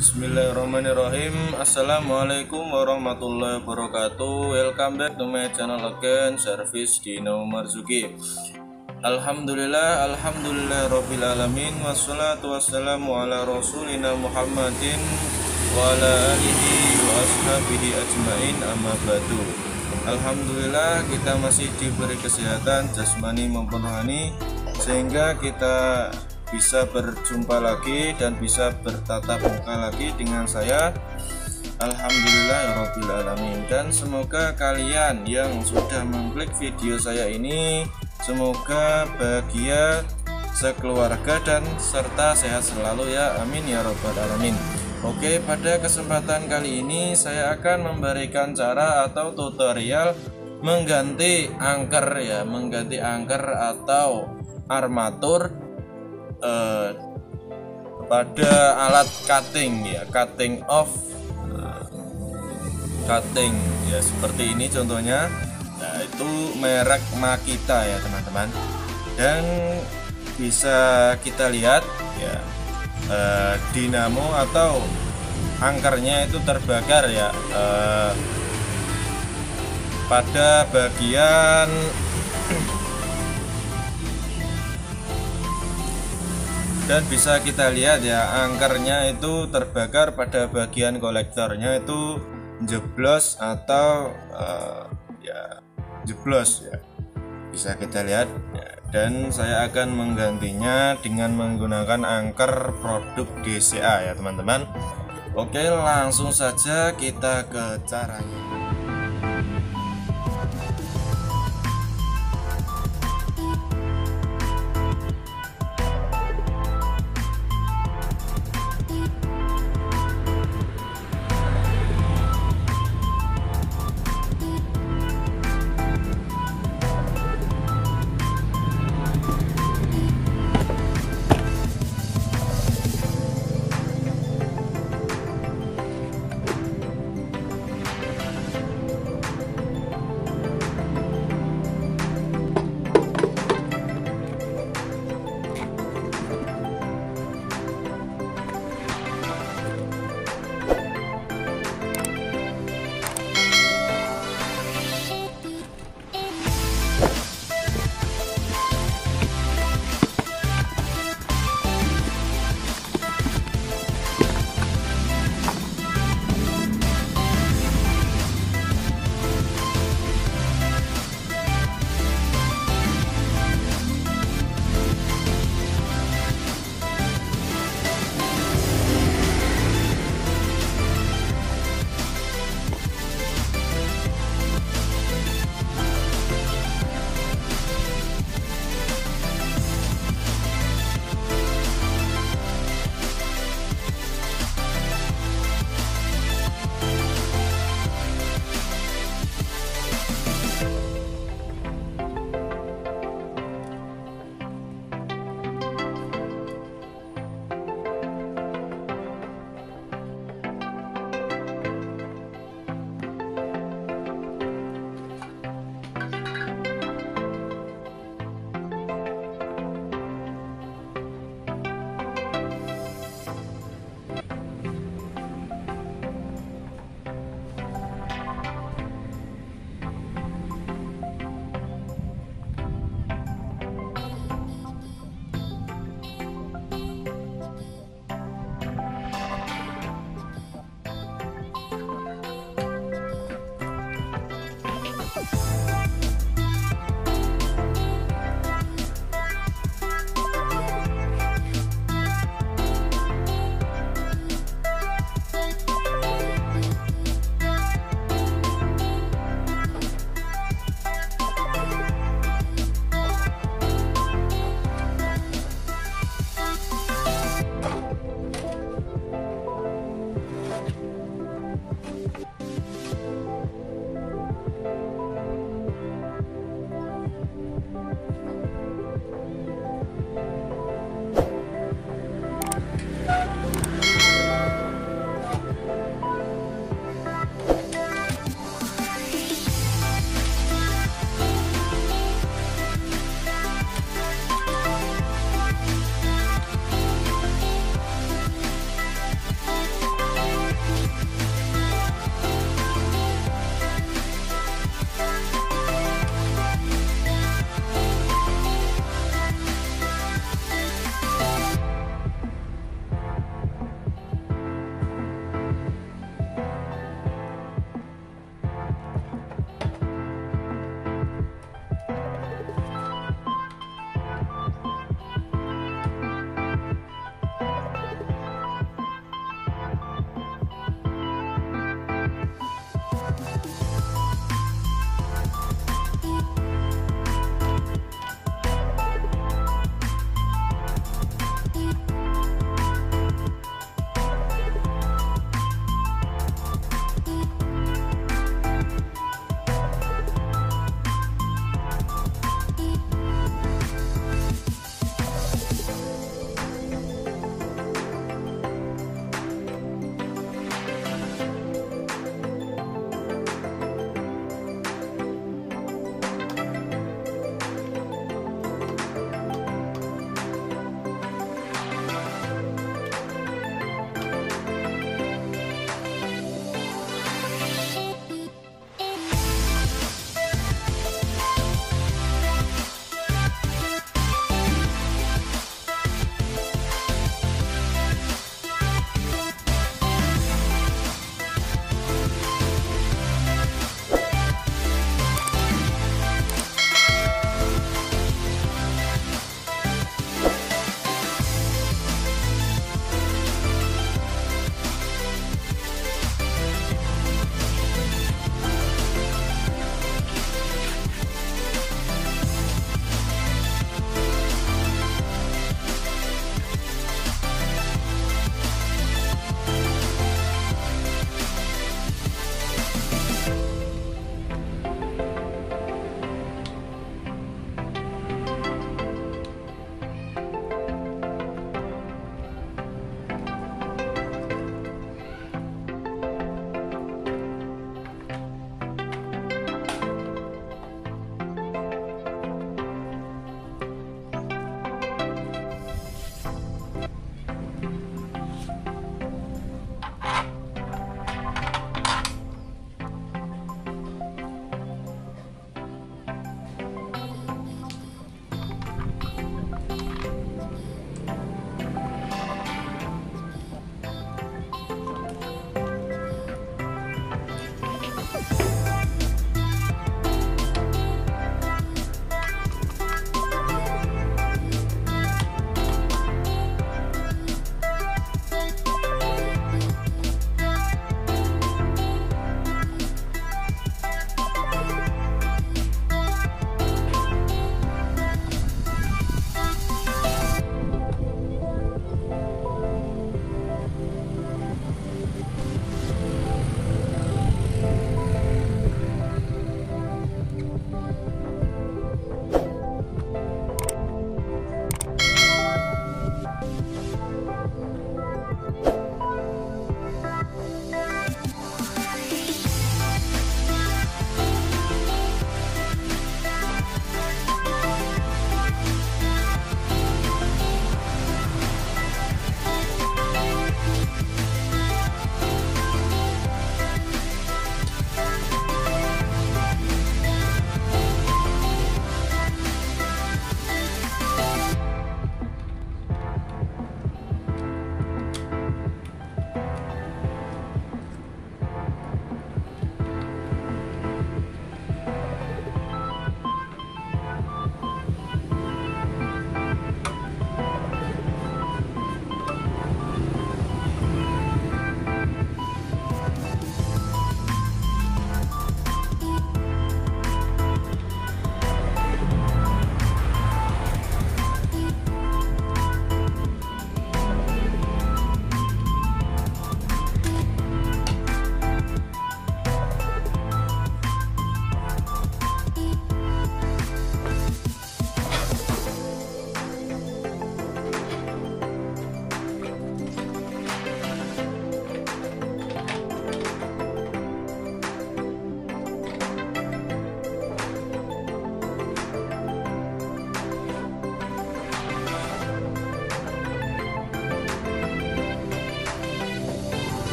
Bismillahirrahmanirrahim. Assalamualaikum warahmatullahi wabarakatuh. Welcome back to my channel again, Service Dino Marzuki. Alhamdulillah rabbil alamin, wassalatu wassalamu ala rasulina Muhammadin wa ala alihi wa ashabihi ajmain, amma ba'du. Alhamdulillah kita masih diberi kesehatan jasmani maupun rohani sehingga kita bisa berjumpa lagi dan bisa bertatap muka lagi dengan saya. Alhamdulillah rabbil alamin. Dan semoga kalian yang sudah mengklik video saya ini semoga bahagia sekeluarga dan serta sehat selalu ya, amin ya rabbal alamin. Oke, pada kesempatan kali ini saya akan memberikan cara atau tutorial mengganti angker ya, mengganti angker atau armatur pada alat cutting ya, cutting off, cutting ya, seperti ini contohnya. Nah, itu merek Makita ya teman-teman, dan bisa kita lihat ya, dinamo atau angkernya itu terbakar ya, pada bagian dan bisa kita lihat ya, angkernya itu terbakar pada bagian kolektornya itu jeblos atau ya jeblos ya, bisa kita lihat ya. Dan saya akan menggantinya dengan menggunakan angker produk DCA ya teman-teman. Oke, langsung saja kita ke caranya.